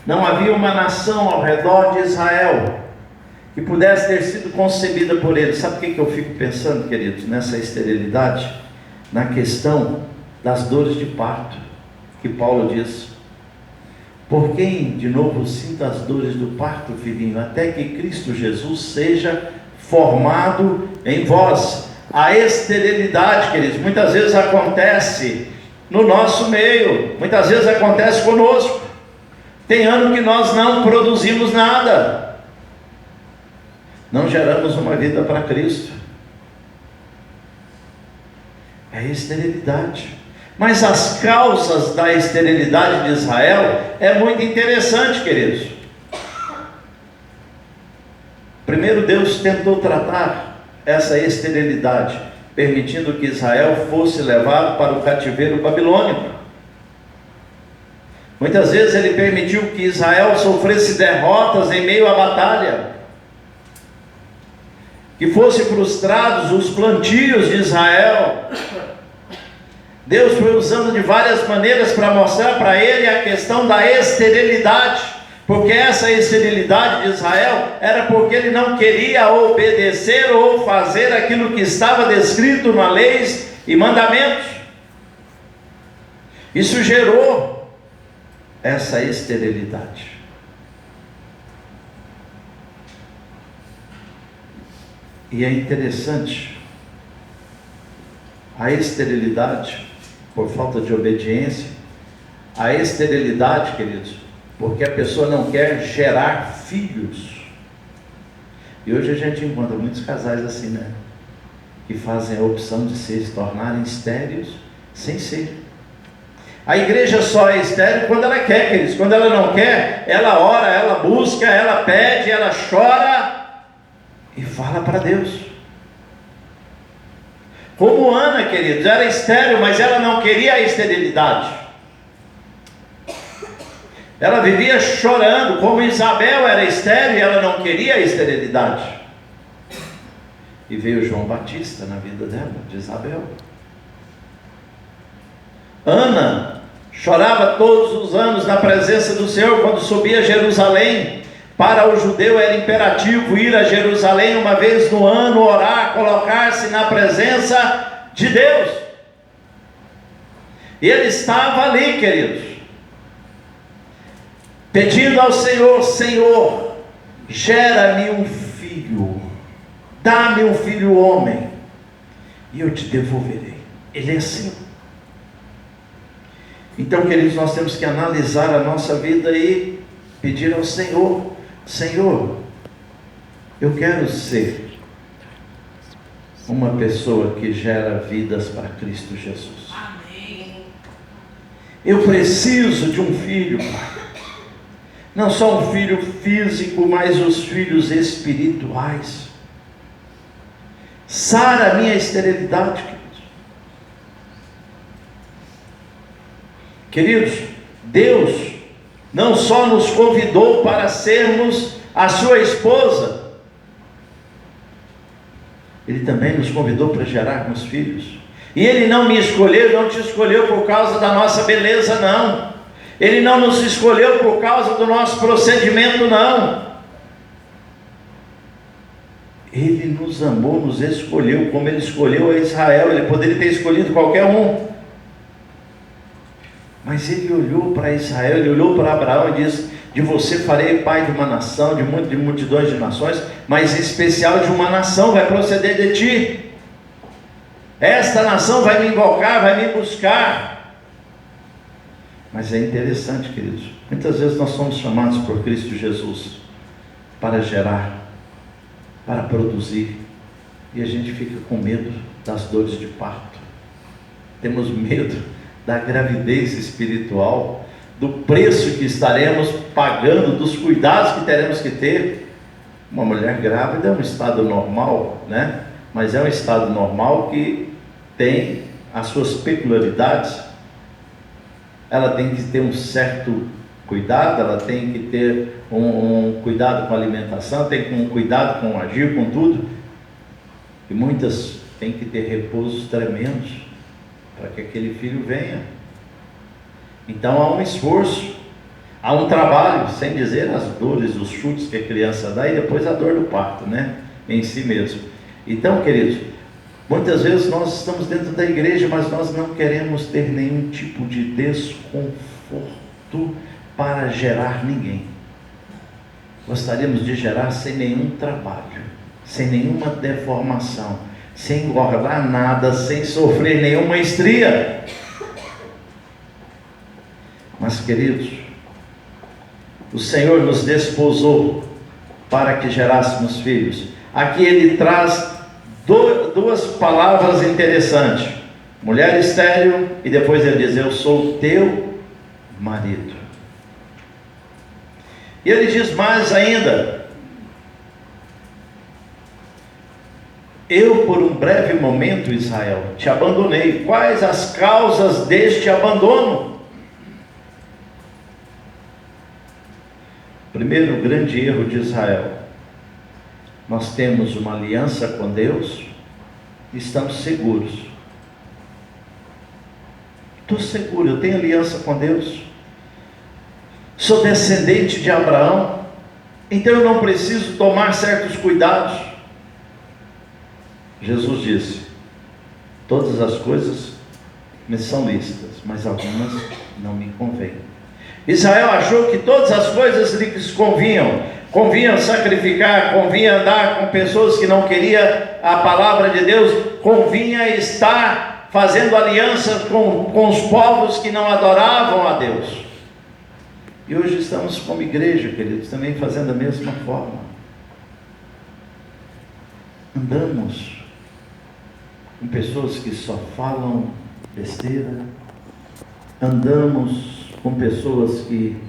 Não havia uma nação ao redor de Israel que pudesse ter sido concebida por ele. Sabe o que eu fico pensando, queridos, nessa esterilidade? Na questão das dores de parto, que Paulo diz: por quem de novo sinta as dores do parto, filhinho, até que Cristo Jesus seja formado em vós. A esterilidade, queridos, muitas vezes acontece no nosso meio, muitas vezes acontece conosco. Tem ano que nós não produzimos nada, não geramos uma vida para Cristo. É esterilidade. Mas as causas da esterilidade de Israel é muito interessante, queridos. Primeiro, Deus tentou tratar essa esterilidade, permitindo que Israel fosse levado para o cativeiro babilônico. Muitas vezes ele permitiu que Israel sofresse derrotas em meio à batalha, que fossem frustrados os plantios de Israel. Deus foi usando de várias maneiras para mostrar para ele a questão da esterilidade, porque essa esterilidade de Israel era porque ele não queria obedecer ou fazer aquilo que estava descrito nas leis e mandamentos. Isso gerou essa esterilidade. E é interessante, a esterilidade por falta de obediência, a esterilidade, queridos, porque a pessoa não quer gerar filhos. E hoje a gente encontra muitos casais assim, né? Que fazem a opção de se tornarem estéreis sem ser. A igreja só é estéril quando ela quer, queridos. Quando ela não quer, ela ora, ela busca, ela pede, ela chora e fala para Deus. Como Ana, queridos, era estéril, mas ela não queria a esterilidade. Ela vivia chorando. Como Isabel era estéril e ela não queria a esterilidade. E veio João Batista na vida dela, de Isabel. Ana chorava todos os anos na presença do Senhor quando subia a Jerusalém. Para o judeu era imperativo ir a Jerusalém uma vez no ano, orar, colocar-se na presença de Deus. E ele estava ali, queridos, pedindo ao Senhor: Senhor, gera-me um filho, dá-me um filho homem, e eu te devolverei. Ele é seu. Então, queridos, nós temos que analisar a nossa vida e pedir ao Senhor: Senhor, eu quero ser uma pessoa que gera vidas para Cristo Jesus. Amém. Eu preciso de um filho, Pai. Não só um filho físico, mas os filhos espirituais. Sara a minha esterilidade, queridos. Deus não só nos convidou para sermos a sua esposa, Ele também nos convidou para gerarmos filhos. E Ele não me escolheu, não te escolheu por causa da nossa beleza, não. Ele não nos escolheu por causa do nosso procedimento, não. Ele nos amou, nos escolheu, como Ele escolheu a Israel. Ele poderia ter escolhido qualquer um, mas Ele olhou para Israel, Ele olhou para Abraão e disse: de você farei pai de uma nação, de multidões de nações, mas em especial de uma nação vai proceder de ti. Esta nação vai me invocar, vai me buscar. Mas é interessante, queridos, muitas vezes nós somos chamados por Cristo Jesus para gerar, para produzir, e a gente fica com medo das dores de parto, temos medo da gravidez espiritual, do preço que estaremos pagando, dos cuidados que teremos que ter. Uma mulher grávida é um estado normal, né? Mas é um estado normal que tem as suas peculiaridades. Ela tem que ter um certo cuidado, ela tem que ter um cuidado com a alimentação, tem que ter um cuidado com o agir, com tudo. E muitas têm que ter repousos tremendos para que aquele filho venha. Então há um esforço, Há um trabalho, sem dizer as dores, os chutes que a criança dá e depois a dor do parto, né? Em si mesmo. Então, queridos, muitas vezes nós estamos dentro da igreja, mas nós não queremos ter nenhum tipo de desconforto para gerar ninguém. Gostaríamos de gerar sem nenhum trabalho, sem nenhuma deformação, sem engordar nada, sem sofrer nenhuma estria. Mas, queridos, o Senhor nos desposou para que gerássemos filhos. Aqui ele traz duas palavras interessantes: mulher estéril, e depois ele diz: eu sou teu marido. E ele diz mais ainda: eu por um breve momento, Israel, te abandonei. Quais as causas deste abandono? Primeiro grande erro de Israel: nós temos uma aliança com Deus e estamos seguros. Estou seguro, eu tenho aliança com Deus, sou descendente de Abraão, então eu não preciso tomar certos cuidados. Jesus disse: todas as coisas me são lícitas, mas algumas não me convêm. Israel achou que todas as coisas lhes convinha sacrificar, convinha andar com pessoas que não queriam a palavra de Deus, convinha estar fazendo aliança com os povos que não adoravam a Deus. E hoje estamos como igreja, queridos, também fazendo a mesma forma. Andamos com pessoas que só falam besteira, andamos com pessoas que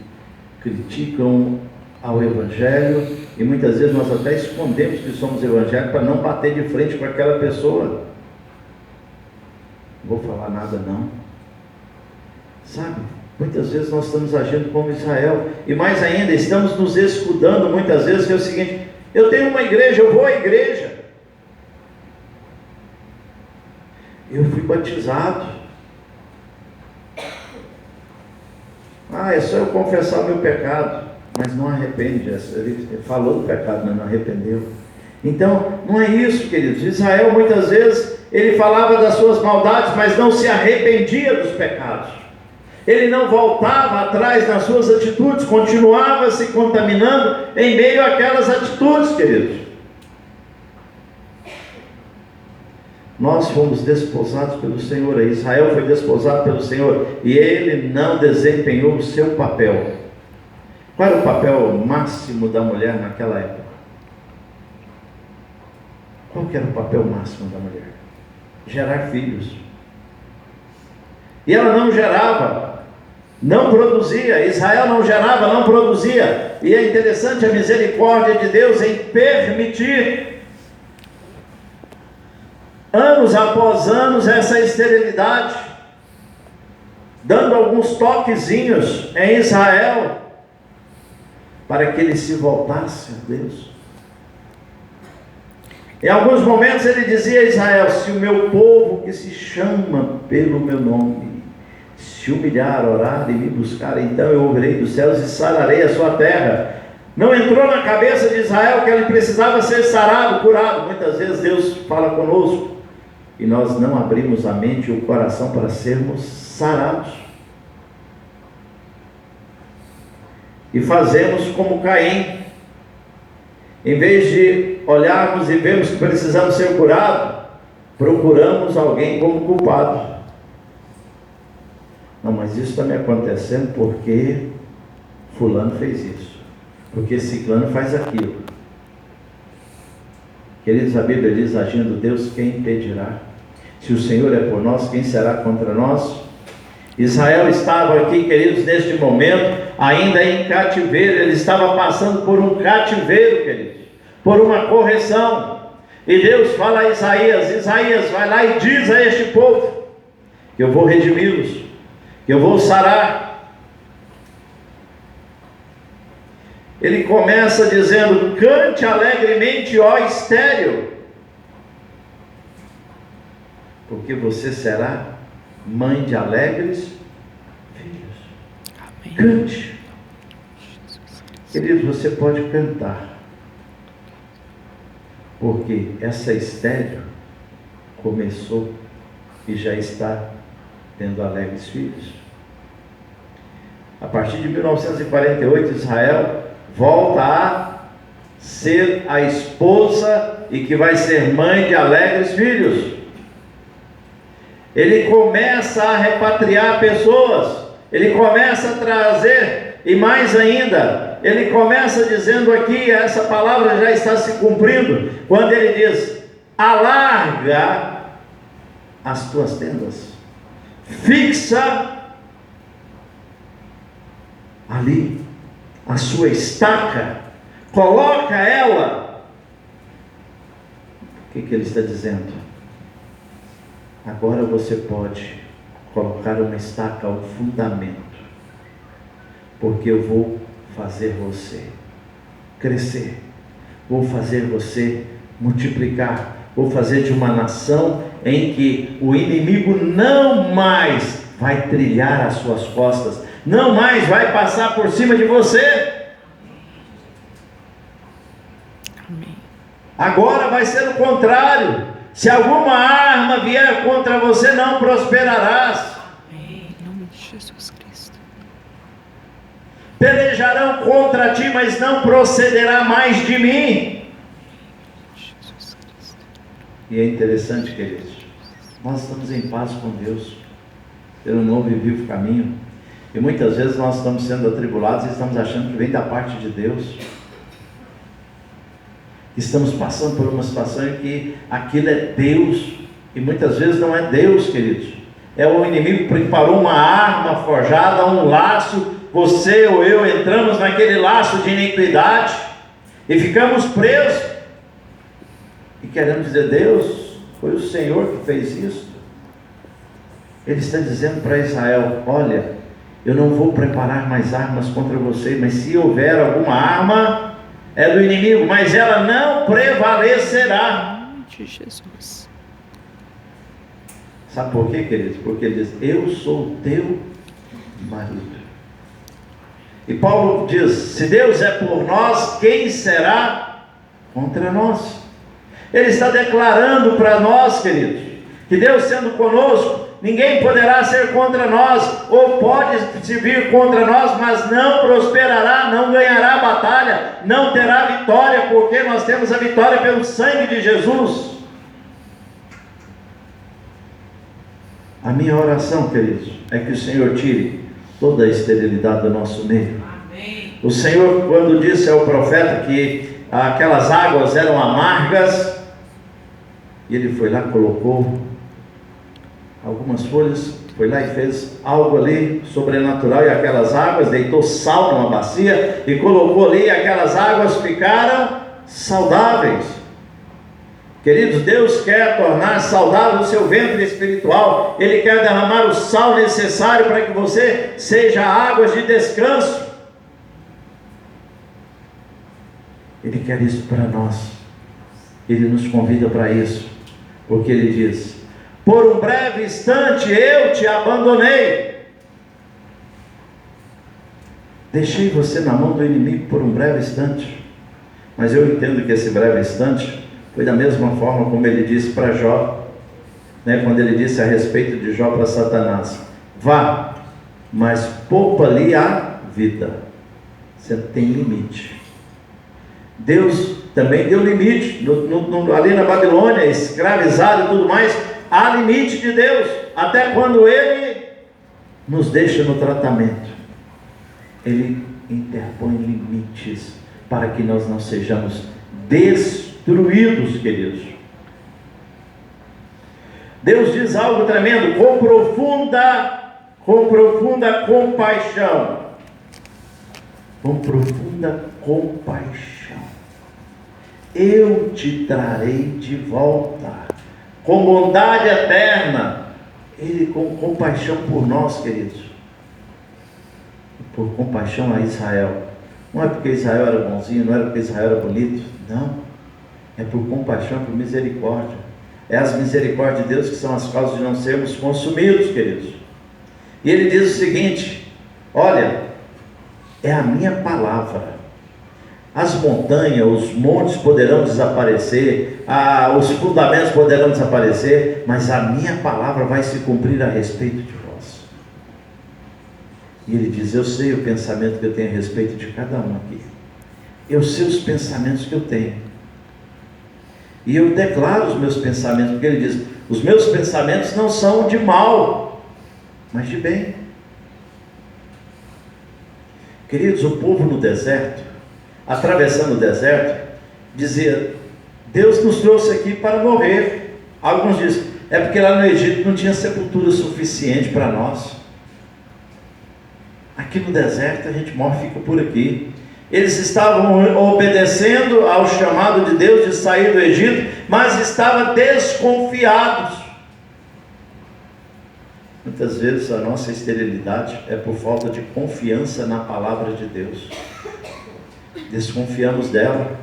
criticam ao Evangelho, e muitas vezes nós até escondemos que somos evangélicos para não bater de frente com aquela pessoa. Não vou falar nada não, sabe? Muitas vezes nós estamos agindo como Israel, e mais ainda, estamos nos escudando muitas vezes, que é o seguinte: eu tenho uma igreja, eu vou à igreja, eu fui batizado, é só eu confessar o meu pecado, mas não arrepende. Ele falou do pecado, mas não arrependeu. Então, não é isso, queridos. Israel muitas vezes, ele falava das suas maldades, mas não se arrependia dos pecados. Ele não voltava atrás nas suas atitudes, continuava se contaminando em meio àquelas atitudes, queridos. Nós fomos desposados pelo Senhor, Israel foi desposado pelo Senhor, e ele não desempenhou o seu papel. Qual era o papel máximo da mulher naquela época? Qual que era o papel máximo da mulher? Gerar filhos. E ela não gerava, não produzia. Israel não gerava, não produzia. E é interessante a misericórdia de Deus em permitir, anos após anos, essa esterilidade, dando alguns toquezinhos em Israel, para que ele se voltasse a Deus. Em alguns momentos ele dizia a Israel: se o meu povo, que se chama pelo meu nome, se humilhar, orar e me buscar, então eu ouvirei dos céus e sararei a sua terra. Não entrou na cabeça de Israel que ele precisava ser sarado, curado. Muitas vezes Deus fala conosco e nós não abrimos a mente e o coração para sermos sarados. E fazemos como Caim: em vez de olharmos e vermos que precisamos ser curados, procuramos alguém como culpado. Não, mas isso está me acontecendo porque fulano fez isso, porque ciclano faz aquilo. Queridos, a Bíblia diz: agindo Deus, quem impedirá? Se o Senhor é por nós, quem será contra nós? Israel estava aqui, queridos, neste momento, ainda em cativeiro. Ele estava passando por um cativeiro, queridos, por uma correção. E Deus fala a Isaías: Isaías, vai lá e diz a este povo que eu vou redimi-los, que eu vou sarar. Ele começa dizendo: cante alegremente, ó estéril, porque você será mãe de alegres filhos. Amém. Cante, Querido, você pode cantar, porque essa estéreo começou e já está tendo alegres filhos. A partir de 1948, Israel volta a ser a esposa e que vai ser mãe de alegres filhos. Ele começa a repatriar pessoas, ele começa a trazer, e mais ainda, ele começa dizendo aqui, essa palavra já está se cumprindo, quando ele diz: alarga as tuas tendas, fixa ali a sua estaca, coloca ela. O que ele está dizendo? Agora você pode colocar uma estaca, um fundamento, porque eu vou fazer você crescer, vou fazer você multiplicar, vou fazer de uma nação em que o inimigo não mais vai trilhar as suas costas, não mais vai passar por cima de você. Amém. Agora vai ser o contrário. Se alguma arma vier contra você, não prosperarás. Amém. Em nome de Jesus Cristo. Pelejarão contra ti, mas não procederá mais de mim. Jesus Cristo. E é interessante, queridos, nós estamos em paz com Deus, pelo novo e vivo caminho. E muitas vezes nós estamos sendo atribulados e estamos achando que vem da parte de Deus. Estamos passando por uma situação em que aquilo é Deus, e muitas vezes não é Deus, queridos. É o inimigo que preparou uma arma forjada, um laço. Você ou eu entramos naquele laço de iniquidade e ficamos presos. E queremos dizer: Deus, foi o Senhor que fez isso. Ele está dizendo para Israel: olha, eu não vou preparar mais armas contra você, mas se houver alguma arma, é do inimigo, mas ela não prevalecerá. Em nome de Jesus. Sabe por quê, queridos? Porque ele diz: eu sou teu marido. E Paulo diz: se Deus é por nós, quem será contra nós? Ele está declarando para nós, queridos, que Deus sendo conosco, ninguém poderá ser contra nós, ou pode se vir contra nós, mas não prosperará, não ganhará a batalha, não terá vitória, porque nós temos a vitória pelo sangue de Jesus. A minha oração, queridos, é que o Senhor tire toda a esterilidade do nosso meio. Amém. O Senhor, quando disse ao profeta que aquelas águas eram amargas, e ele foi lá, colocou algumas folhas, foi lá e fez algo ali sobrenatural, e aquelas águas, deitou sal numa bacia e colocou ali, e aquelas águas ficaram saudáveis. Queridos, Deus quer tornar saudável o seu ventre espiritual. Ele quer derramar o sal necessário para que você seja águas de descanso. Ele quer isso para nós. Ele nos convida para isso, porque Ele diz: por um breve instante eu te abandonei. Deixei você na mão do inimigo por um breve instante. Mas eu entendo que esse breve instante foi da mesma forma como ele disse para Jó, quando ele disse a respeito de Jó para Satanás: vá, mas poupa-lhe a vida. Você tem limite. Deus também deu limite, ali na Babilônia, escravizado e tudo mais. Há limite de Deus, até quando Ele nos deixa no tratamento. Ele interpõe limites para que nós não sejamos destruídos, queridos. Deus diz algo tremendo: com profunda compaixão. Com profunda compaixão eu te trarei de volta. Com bondade eterna. Ele com compaixão por nós, queridos. Por compaixão a Israel. Não é porque Israel era bonzinho, não era porque Israel era bonito. Não. É por compaixão, por misericórdia. É as misericórdias de Deus que são as causas de não sermos consumidos, queridos. E ele diz o seguinte: olha, é a minha palavra As montanhas, os montes poderão desaparecer, os fundamentos poderão desaparecer, mas a minha palavra vai se cumprir a respeito de vós. E ele diz: eu sei o pensamento que eu tenho a respeito de cada um aqui. Eu sei os pensamentos que eu tenho. E eu declaro os meus pensamentos, porque ele diz: os meus pensamentos não são de mal, mas de bem. Queridos, o povo no deserto, atravessando o deserto, dizia: Deus nos trouxe aqui para morrer. Alguns dizem: é porque lá no Egito não tinha sepultura suficiente para nós. Aqui no deserto a gente morre, fica por aqui. Eles estavam obedecendo ao chamado de Deus de sair do Egito, mas estavam desconfiados. Muitas vezes a nossa esterilidade é por falta de confiança na palavra de Deus. Desconfiamos dela,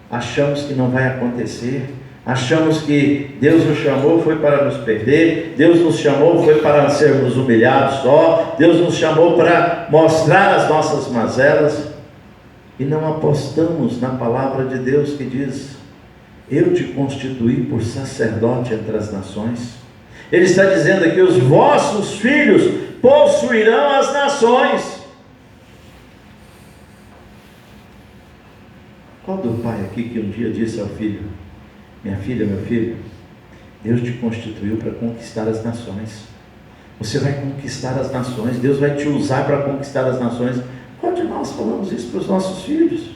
achamos que não vai acontecer, achamos que Deus nos chamou foi para nos perder, Deus nos chamou foi para sermos humilhados só, Deus nos chamou para mostrar as nossas mazelas, e não apostamos na palavra de Deus que diz: eu te constituí por sacerdote entre as nações. Ele está dizendo aqui: os vossos filhos possuirão as nações. Qual do pai aqui que um dia disse ao filho: minha filha, meu filho, Deus te constituiu para conquistar as nações. Você vai conquistar as nações, Deus vai te usar para conquistar as nações. Qual de nós falamos isso para os nossos filhos?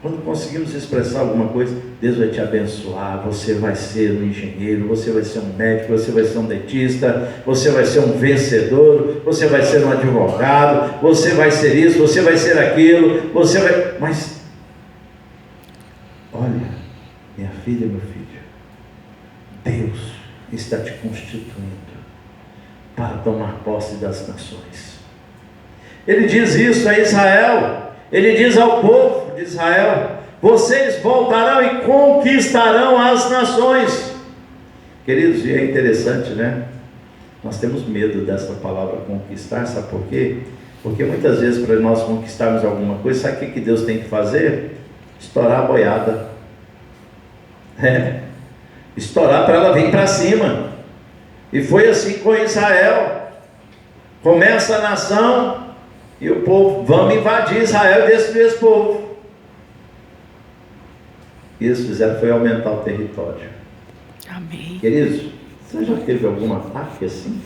Quando conseguimos expressar alguma coisa: Deus vai te abençoar, você vai ser um engenheiro, você vai ser um médico, você vai ser um dentista, você vai ser um vencedor, você vai ser um advogado, você vai ser isso, você vai ser aquilo, você vai... Mas, olha, minha filha, meu filho, Deus está te constituindo para tomar posse das nações. Ele diz isso a Israel, ele diz ao povo de Israel: vocês voltarão e conquistarão as nações. Queridos, e é interessante, né? Nós temos medo dessa palavra conquistar, sabe por quê? Porque muitas vezes, para nós conquistarmos alguma coisa, sabe o que Deus tem que fazer? Estourar a boiada. Estourar para ela vir para cima. E foi assim com Israel. Começa a nação e o povo: vamos invadir Israel e destruir esse povo. E eles fizeram foi aumentar o território. Amém. Queridos, você já teve algum ataque assim?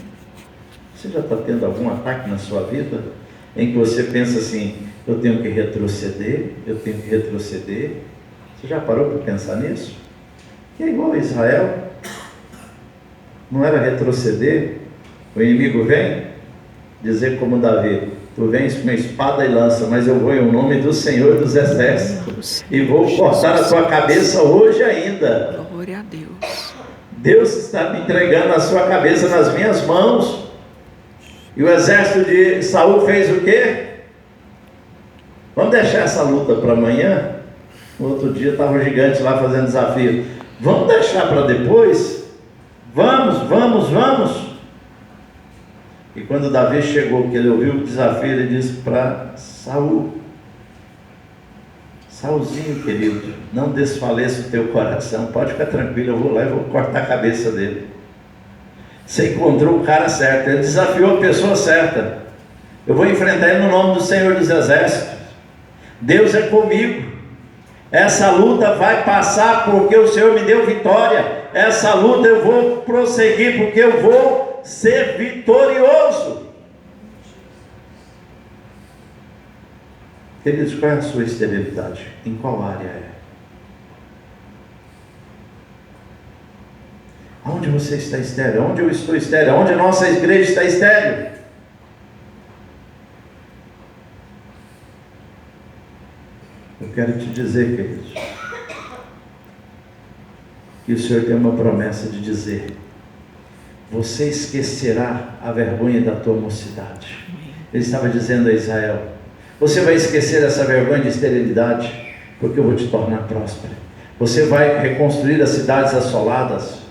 Você já está tendo algum ataque na sua vida? Em que você pensa assim: eu tenho que retroceder, eu tenho que retroceder. Você já parou para pensar nisso? Que é igual a Israel. Não era retroceder? O inimigo vem dizer como Davi: tu vens com espada e lança, mas eu vou em nome do Senhor dos Exércitos e vou cortar a tua cabeça hoje ainda. Glória a Deus. Deus está me entregando a sua cabeça nas minhas mãos. E o exército de Saul fez o quê? Vamos deixar essa luta para amanhã? No outro dia estava o gigante lá fazendo desafio. Vamos deixar para depois? Vamos. E quando Davi chegou, que ele ouviu o desafio, ele disse para Saul: Saulzinho querido, não desfaleça o teu coração, pode ficar tranquilo, eu vou lá e vou cortar a cabeça dele. Você encontrou o cara certo, ele desafiou a pessoa certa. Eu vou enfrentar ele no nome do Senhor dos Exércitos. Deus é comigo. Essa luta vai passar porque o Senhor me deu vitória. Essa luta eu vou prosseguir porque eu vou ser vitorioso. Queridos, qual é a sua esterilidade? Em qual área é? Onde você está estéril? Onde eu estou estéril? Onde a nossa igreja está estéril? Eu quero te dizer, queridos, que o Senhor tem uma promessa de dizer: você esquecerá a vergonha da tua mocidade. Ele estava dizendo a Israel: você vai esquecer essa vergonha de esterilidade, porque eu vou te tornar próspero. Você vai reconstruir as cidades assoladas.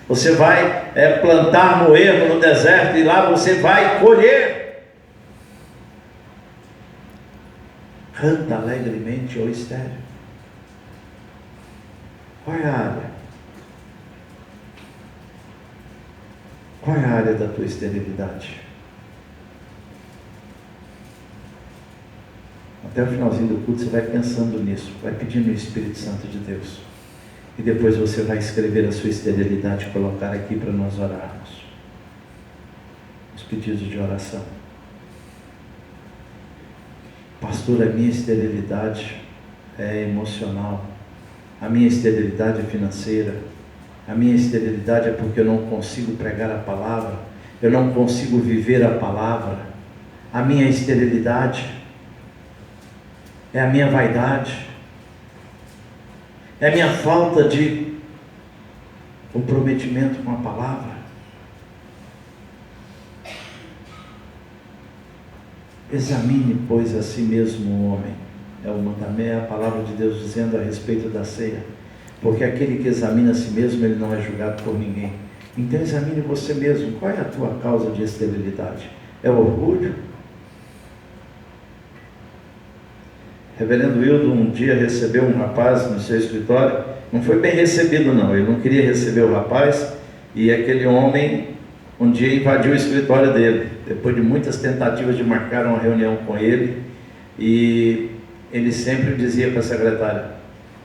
Você vai plantar moermo no deserto e lá você vai colher. Canta alegremente, ó estéril. Qual é a área? Qual é a área da tua esterilidade? Até o finalzinho do culto você vai pensando nisso, vai pedindo o Espírito Santo de Deus. E depois você vai escrever a sua esterilidade e colocar aqui para nós orarmos. Os pedidos de oração. Pastor, a minha esterilidade é emocional. A minha esterilidade é financeira. A minha esterilidade é porque eu não consigo pregar a palavra. Eu não consigo viver a palavra. A minha esterilidade é a minha vaidade. É a minha falta de comprometimento com a palavra. Examine, pois, a si mesmo o homem. É a palavra de Deus dizendo a respeito da ceia. Porque aquele que examina a si mesmo, ele não é julgado por ninguém. Então examine você mesmo. Qual é a tua causa de esterilidade? É o orgulho? Reverendo Wildo um dia recebeu um rapaz no seu escritório. Não foi bem recebido não, ele não queria receber o rapaz. E aquele homem um dia invadiu o escritório dele. Depois de muitas tentativas de marcar uma reunião com ele. E ele sempre dizia para a secretária: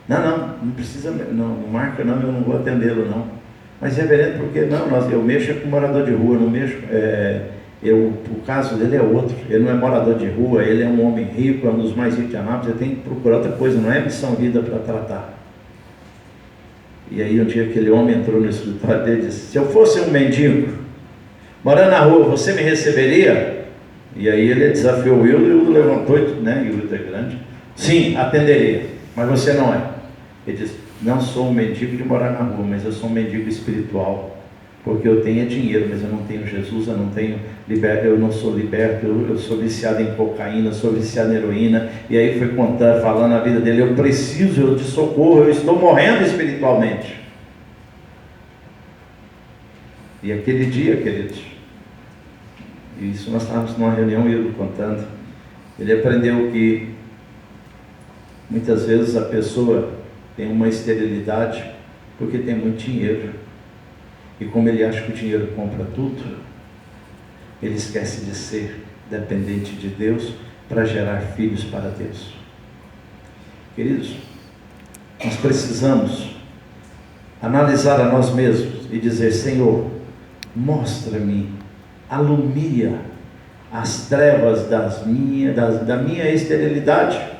não precisa, não marca não, eu não vou atendê-lo não. Mas reverendo, por que não? Eu mexo com morador de rua, não mexo... o caso dele é outro, ele não é morador de rua, ele é um homem rico, é um dos mais ricos de Anápolis, ele tem que procurar outra coisa, não é missão vida para tratar. E aí um dia aquele homem entrou no escritório dele e disse: se eu fosse um mendigo, morando na rua, você me receberia? E aí ele desafiou o Wildo, e o Wildo levantou, né, e o Wildo é grande: sim, atenderia, mas você não é. Ele disse: não sou um mendigo de morar na rua, mas eu sou um mendigo espiritual. Porque eu tenho dinheiro, mas eu não tenho Jesus, eu não tenho liberto, eu não sou liberto, eu sou viciado em cocaína, sou viciado em heroína. E aí foi contando, falando a vida dele: eu preciso de socorro, eu estou morrendo espiritualmente. E aquele dia, queridos, e isso nós estávamos numa reunião, ele contando, ele aprendeu que muitas vezes a pessoa tem uma esterilidade porque tem muito dinheiro. E como ele acha que o dinheiro compra tudo, ele esquece de ser dependente de Deus para gerar filhos para Deus. Queridos, nós precisamos analisar a nós mesmos e dizer: Senhor, mostra-me, alumia as trevas da minha esterilidade.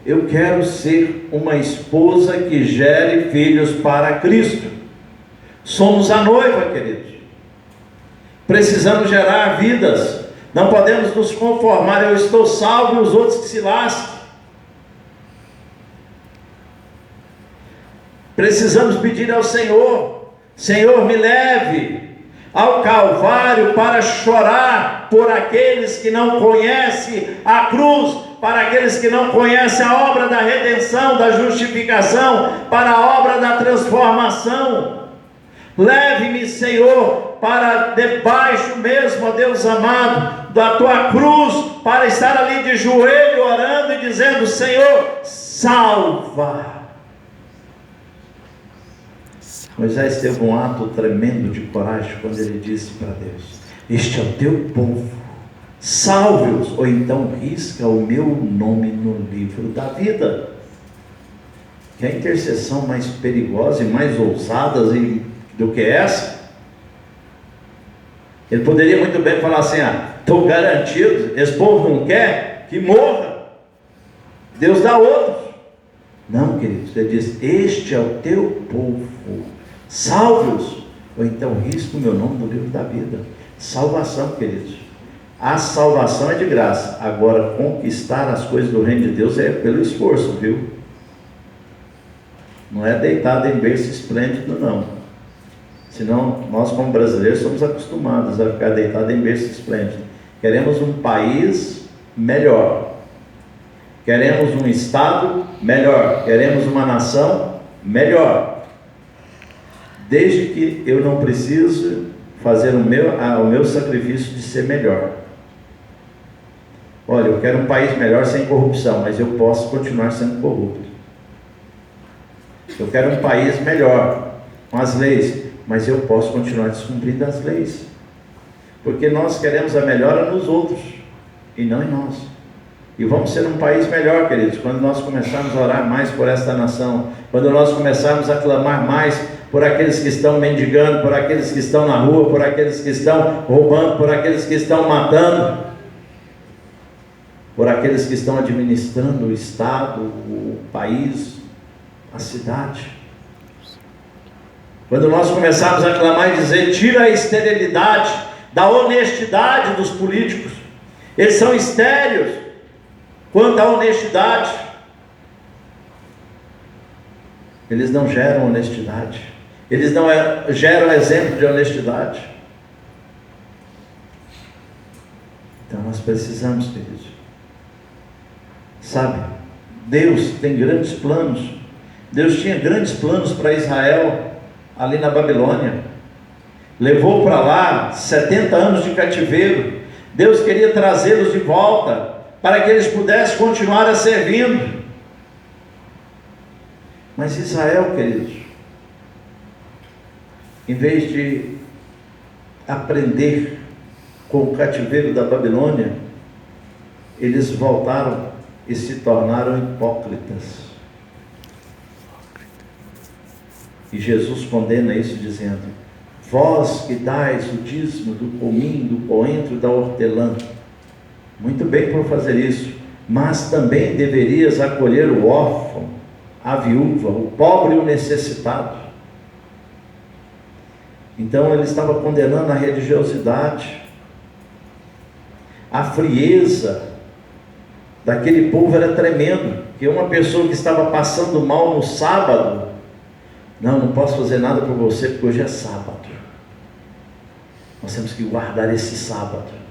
Eu quero ser uma esposa que gere filhos para Cristo. Somos a noiva, queridos. Precisamos gerar vidas. Não podemos nos conformar: eu estou salvo e os outros que se lasquem. Precisamos pedir ao Senhor: Senhor, me leve ao Calvário para chorar por aqueles que não conhecem a cruz, para aqueles que não conhecem a obra da redenção, da justificação, para a obra da transformação. Leve-me, Senhor, para debaixo mesmo, ó Deus amado, da tua cruz, para estar ali de joelho orando e dizendo: Senhor, salva. Moisés teve um ato tremendo de coragem quando ele disse para Deus: este é o teu povo, salve-os, ou então risca o meu nome no livro da vida. Que a intercessão mais perigosa e mais ousada do que essa? Ele poderia muito bem falar assim: estou garantido, esse povo não quer, que morra, Deus dá outros. Não, queridos, ele diz: este é o teu povo, salve-os, ou então risca o meu nome no livro da vida. Salvação, queridos, a salvação é de graça. Agora, conquistar as coisas do reino de Deus é pelo esforço, viu? Não é deitado em berço esplêndido, não. Senão, nós como brasileiros somos acostumados a ficar deitado em berço esplêndido. Queremos um país melhor, queremos um estado melhor, queremos uma nação melhor, desde que eu não preciso fazer o meu sacrifício de ser melhor. Olha, eu quero um país melhor sem corrupção, mas eu posso continuar sendo corrupto. Eu quero um país melhor com as leis, mas eu posso continuar descumprindo as leis. Porque nós queremos a melhora nos outros e não em nós. E vamos ser um país melhor, queridos, quando nós começarmos a orar mais por esta nação, quando nós começarmos a clamar mais por aqueles que estão mendigando, por aqueles que estão na rua, por aqueles que estão roubando, por aqueles que estão matando, por aqueles que estão administrando o Estado, o país, a cidade. Quando nós começarmos a clamar e dizer: tira a esterilidade da honestidade dos políticos, eles são estéreis quanto à honestidade, eles não geram honestidade, eles não geram exemplo de honestidade. Então nós precisamos, queridos, sabe, Deus tem grandes planos. Deus tinha grandes planos para Israel ali na Babilônia, levou para lá 70 anos de cativeiro. Deus queria trazê-los de volta para que eles pudessem continuar a servindo. Mas Israel, queridos, em vez de aprender com o cativeiro da Babilônia, eles voltaram e se tornaram hipócritas. E Jesus condena isso dizendo: vós que dais o dízimo do cominho, do coentro, da hortelã, muito bem por fazer isso, mas também deverias acolher o órfão, a viúva, o pobre e o necessitado. Então ele estava condenando a religiosidade, a frieza daquele povo era tremendo. Que uma pessoa que estava passando mal no sábado: não posso fazer nada por você porque hoje é sábado, nós temos que guardar esse sábado.